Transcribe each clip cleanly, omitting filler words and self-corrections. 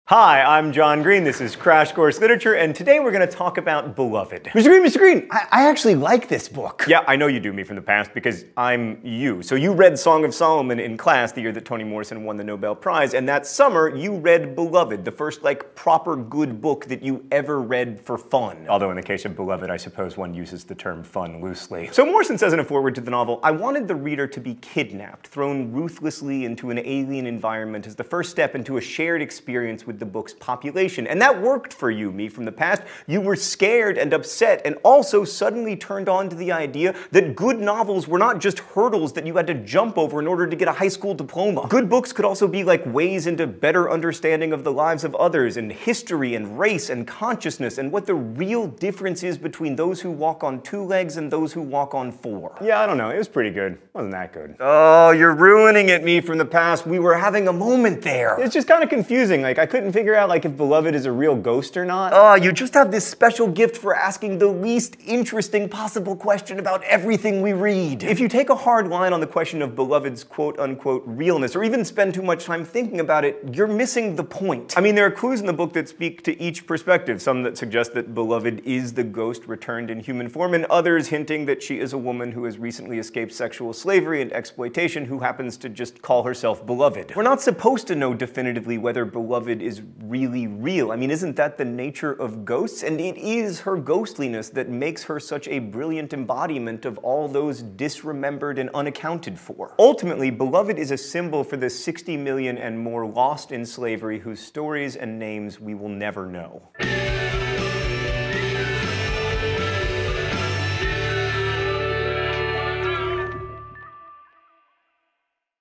Hi, I'm John Green. This is Crash Course Literature, and today we're going to talk about Beloved. Mr. Green, I actually like this book. Yeah, I know you do, me from the past, because I'm you. So you read Song of Solomon in class the year that Toni Morrison won the Nobel Prize, and that summer you read Beloved, the first, proper good book that you ever read for fun. Although in the case of Beloved, I suppose one uses the term fun loosely. So Morrison says in a foreword to the novel, "I wanted the reader to be kidnapped, thrown ruthlessly into an alien environment as the first step into a shared experience with the book's population." And that worked for you, me from the past. You were scared and upset, and also suddenly turned on to the idea that good novels were not just hurdles that you had to jump over in order to get a high school diploma. Good books could also be like ways into better understanding of the lives of others, and history, and race, and consciousness, and what the real difference is between those who walk on two legs and those who walk on four. Yeah, I don't know. It was pretty good. Wasn't that good. Oh, you're ruining it, me from the past. We were having a moment there. It's just kind of confusing. I couldn't figure out if Beloved is a real ghost or not. Oh, you just have this special gift for asking the least interesting possible question about everything we read. If you take a hard line on the question of Beloved's quote-unquote realness, or even spend too much time thinking about it, you're missing the point. I mean, there are clues in the book that speak to each perspective, some that suggest that Beloved is the ghost returned in human form, and others hinting that she is a woman who has recently escaped sexual slavery and exploitation who happens to just call herself Beloved. We're not supposed to know definitively whether Beloved is really real. I mean, isn't that the nature of ghosts? And it is her ghostliness that makes her such a brilliant embodiment of all those disremembered and unaccounted for. Ultimately, Beloved is a symbol for the 60 million and more lost in slavery whose stories and names we will never know.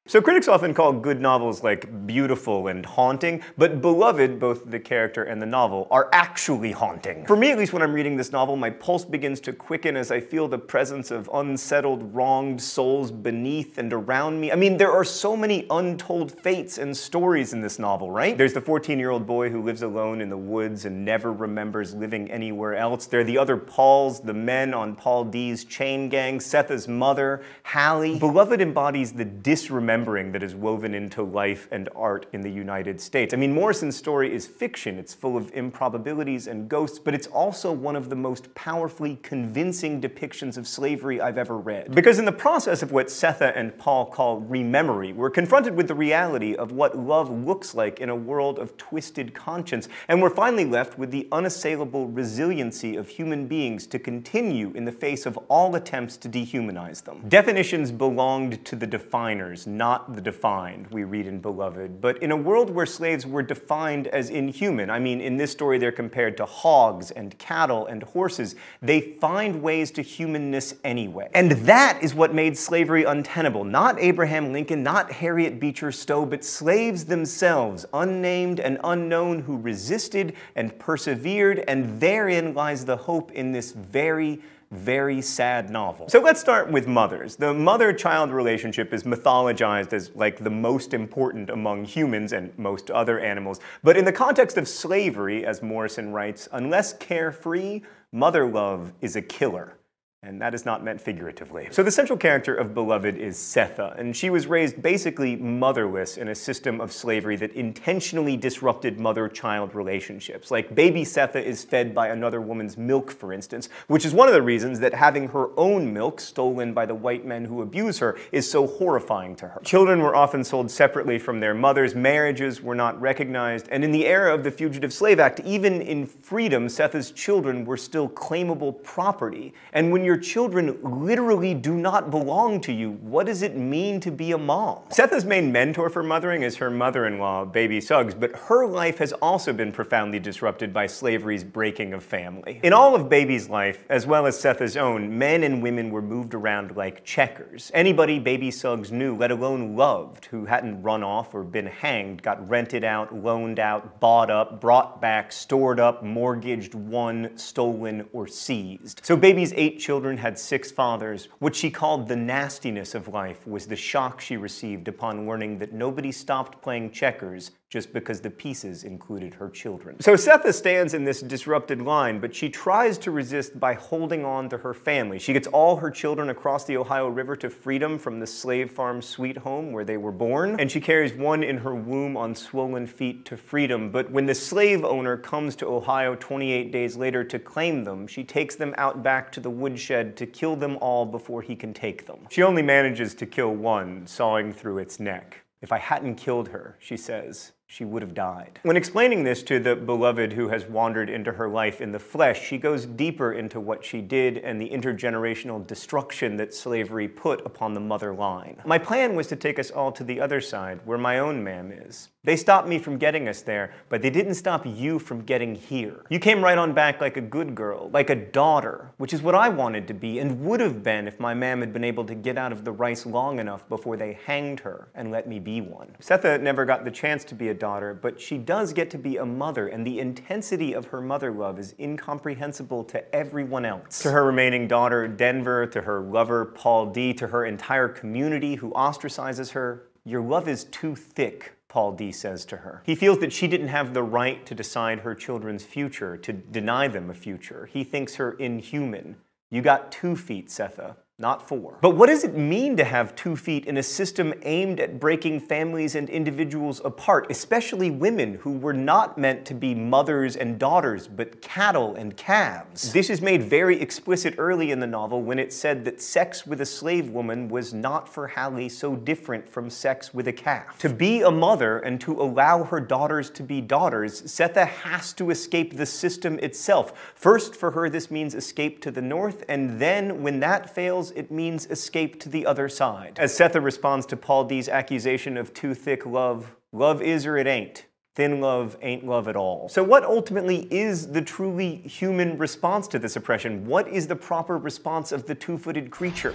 So critics often call good novels beautiful and haunting, but Beloved, both the character and the novel, are actually haunting. For me, at least when I'm reading this novel, my pulse begins to quicken as I feel the presence of unsettled, wronged souls beneath and around me. I mean, there are so many untold fates and stories in this novel, right? There's the 14-year-old boy who lives alone in the woods and never remembers living anywhere else. There are the other Pauls, the men on Paul D's chain gang, Setha's mother, Hallie. Beloved embodies the disremembering that is woven into life and art in the United States. I mean, Morrison's story is fiction. It's full of improbabilities and ghosts, but it's also one of the most powerfully convincing depictions of slavery I've ever read. Because in the process of what Setha and Paul call rememory, we're confronted with the reality of what love looks like in a world of twisted conscience, and we're finally left with the unassailable resiliency of human beings to continue in the face of all attempts to dehumanize them. Definitions belonged to the definers, not the defined, we read in Beloved. But in a world where slaves were defined as inhuman, I mean, in this story they're compared to hogs and cattle and horses, they find ways to humanness anyway. And that is what made slavery untenable. Not Abraham Lincoln, not Harriet Beecher Stowe, but slaves themselves, unnamed and unknown, who resisted and persevered, and therein lies the hope in this very sad novel. So let's start with mothers. The mother-child relationship is mythologized as the most important among humans and most other animals. But in the context of slavery, as Morrison writes, unless carefree, mother love is a killer. And that is not meant figuratively. So the central character of Beloved is Setha, and she was raised basically motherless in a system of slavery that intentionally disrupted mother-child relationships. Baby Setha is fed by another woman's milk, for instance, which is one of the reasons that having her own milk stolen by the white men who abuse her is so horrifying to her. Children were often sold separately from their mothers, marriages were not recognized, and in the era of the Fugitive Slave Act, even in freedom, Setha's children were still claimable property. And when your children literally do not belong to you, what does it mean to be a mom? Setha's main mentor for mothering is her mother-in-law, Baby Suggs, but her life has also been profoundly disrupted by slavery's breaking of family. In all of Baby's life, as well as Setha's own, men and women were moved around like checkers. Anybody Baby Suggs knew, let alone loved, who hadn't run off or been hanged, got rented out, loaned out, bought up, brought back, stored up, mortgaged, won, stolen, or seized. So Baby's 8 children had 6 fathers. What she called the nastiness of life was the shock she received upon learning that nobody stopped playing checkers just because the pieces included her children. So Setha stands in this disrupted line, but she tries to resist by holding on to her family. She gets all her children across the Ohio River to freedom from the slave farm sweet home where they were born, and she carries one in her womb on swollen feet to freedom. But when the slave owner comes to Ohio 28 days later to claim them, she takes them out back to the woodshed to kill them all before he can take them. She only manages to kill one, sawing through its neck. "If I hadn't killed her," she says, "she would have died." When explaining this to the beloved who has wandered into her life in the flesh, she goes deeper into what she did and the intergenerational destruction that slavery put upon the mother line. "My plan was to take us all to the other side, where my own mam is. They stopped me from getting us there, but they didn't stop you from getting here. You came right on back like a good girl, like a daughter, which is what I wanted to be and would have been if my mam had been able to get out of the rice long enough before they hanged her and let me be one." Setha never got the chance to be a daughter, but she does get to be a mother, and the intensity of her mother love is incomprehensible to everyone else. To her remaining daughter, Denver, to her lover, Paul D., to her entire community who ostracizes her, "Your love is too thick," Paul D. says to her. He feels that she didn't have the right to decide her children's future, to deny them a future. He thinks her inhuman. "You got 2 feet, Setha, not 4. But what does it mean to have 2 feet in a system aimed at breaking families and individuals apart, especially women who were not meant to be mothers and daughters, but cattle and calves? This is made very explicit early in the novel when it said that sex with a slave woman was not for Hallie so different from sex with a calf. To be a mother and to allow her daughters to be daughters, Setha has to escape the system itself. First, for her, this means escape to the north, and then, when that fails, it means escape to the other side. As Setha responds to Paul D.'s accusation of too thick love, "Love is or it ain't. Thin love ain't love at all." So what ultimately is the truly human response to this oppression? What is the proper response of the two-footed creature?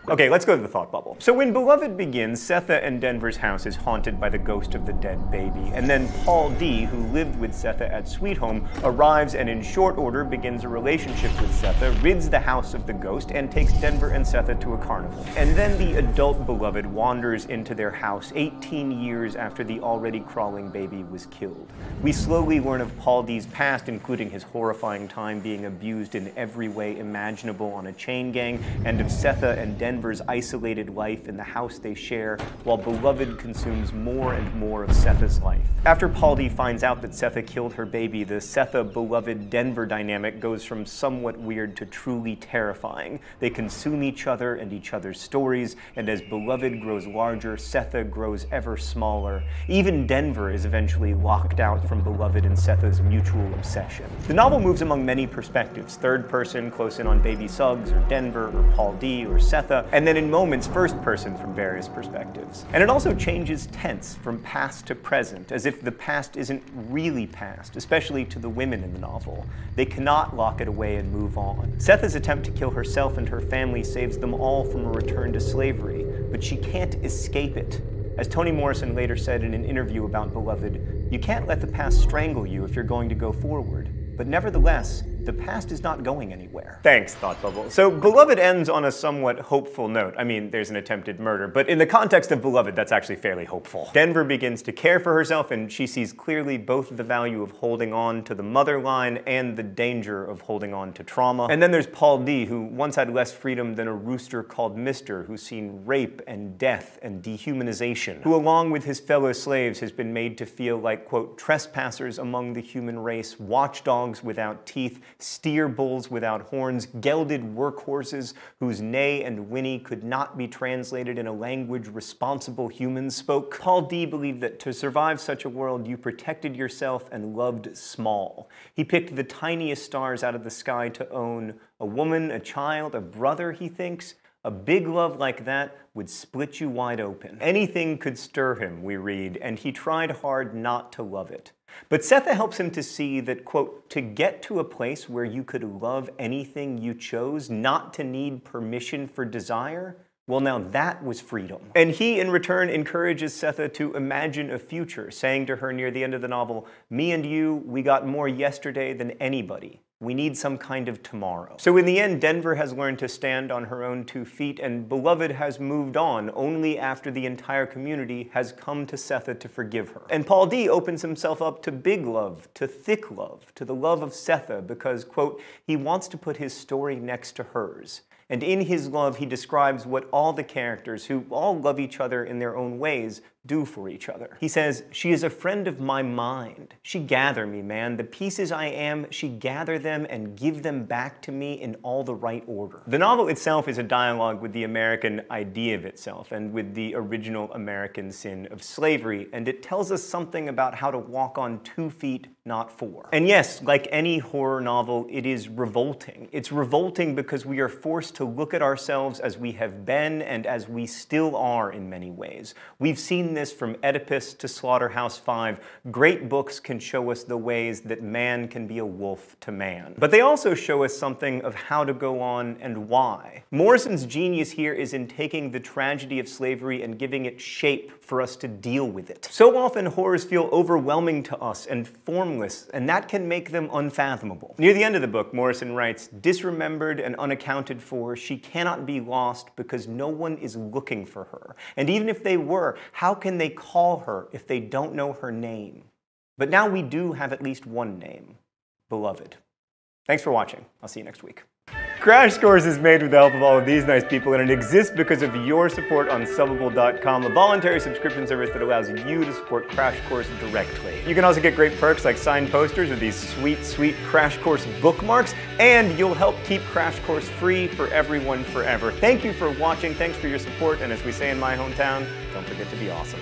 Okay, let's go to the thought bubble. So when Beloved begins, Setha and Denver's house is haunted by the ghost of the dead baby. And then Paul D., who lived with Setha at Sweet Home, arrives and in short order begins a relationship with Setha, rids the house of the ghost, and takes Denver and Setha to a carnival. And then the adult Beloved wanders into their house 18 years after the already crawling baby was killed. We slowly learn of Paul D.'s past, including his horrifying time being abused in every way imaginable on a chain gang, and of Setha and Denver's isolated life in the house they share, while Beloved consumes more and more of Setha's life. After Paul D. finds out that Setha killed her baby, the Setha-Beloved-Denver dynamic goes from somewhat weird to truly terrifying. They consume each other and each other's stories, and as Beloved grows larger, Setha grows ever smaller. Even Denver is eventually locked out from Beloved and Setha's mutual obsession. The novel moves among many perspectives: third person, close in on baby Suggs, or Denver, or Paul D., or Setha, and then in moments first person from various perspectives. And it also changes tense from past to present, as if the past isn't really past, especially to the women in the novel. They cannot lock it away and move on. Setha's attempt to kill herself and her family saves them all from a return to slavery, but she can't escape it. As Toni Morrison later said in an interview about Beloved, "You can't let the past strangle you if you're going to go forward. But nevertheless, the past is not going anywhere." Thanks, Thought Bubble. So Beloved ends on a somewhat hopeful note. I mean, there's an attempted murder, but in the context of Beloved, that's actually fairly hopeful. Denver begins to care for herself, and she sees clearly both the value of holding on to the mother line and the danger of holding on to trauma. And then there's Paul D., who once had less freedom than a rooster called Mister, who's seen rape and death and dehumanization, who along with his fellow slaves has been made to feel like, quote, trespassers among the human race, watchdogs without teeth, steer bulls without horns, gelded workhorses whose neigh and whinny could not be translated in a language responsible humans spoke. Paul D. believed that to survive such a world, you protected yourself and loved small. He picked the tiniest stars out of the sky to own: a woman, a child, a brother, he thinks. A big love like that would split you wide open. Anything could stir him, we read, and he tried hard not to love it. But Setha helps him to see that, quote, to get to a place where you could love anything you chose, not to need permission for desire, Well, now that was freedom. And he, in return, encourages Setha to imagine a future, saying to her near the end of the novel, "Me and you, we got more yesterday than anybody. We need some kind of tomorrow." So in the end, Denver has learned to stand on her own 2 feet, and Beloved has moved on only after the entire community has come to Setha to forgive her. And Paul D opens himself up to big love, to thick love, to the love of Setha because, quote, he wants to put his story next to hers. And in his love, he describes what all the characters, who all love each other in their own ways, do for each other. He says, "She is a friend of my mind. She gather me, man. The pieces I am, she gather them and give them back to me in all the right order." The novel itself is a dialogue with the American idea of itself and with the original American sin of slavery, and it tells us something about how to walk on 2 feet, not 4. And yes, like any horror novel, it is revolting. It's revolting because we are forced to look at ourselves as we have been and as we still are in many ways. We've seen this from Oedipus to Slaughterhouse-Five. Great books can show us the ways that man can be a wolf to man. But they also show us something of how to go on and why. Morrison's genius here is in taking the tragedy of slavery and giving it shape for us to deal with it. So often horrors feel overwhelming to us and formless, and that can make them unfathomable. Near the end of the book, Morrison writes, "Disremembered and unaccounted for, she cannot be lost because no one is looking for her. And even if they were, how can they call her if they don't know her name? But now we do have at least one name, Beloved." Thanks for watching. I'll see you next week. Crash Course is made with the help of all of these nice people, and it exists because of your support on Subbable.com, a voluntary subscription service that allows you to support Crash Course directly. You can also get great perks like signed posters with these sweet, sweet Crash Course bookmarks, and you'll help keep Crash Course free for everyone forever. Thank you for watching, thanks for your support, and as we say in my hometown, don't forget to be awesome.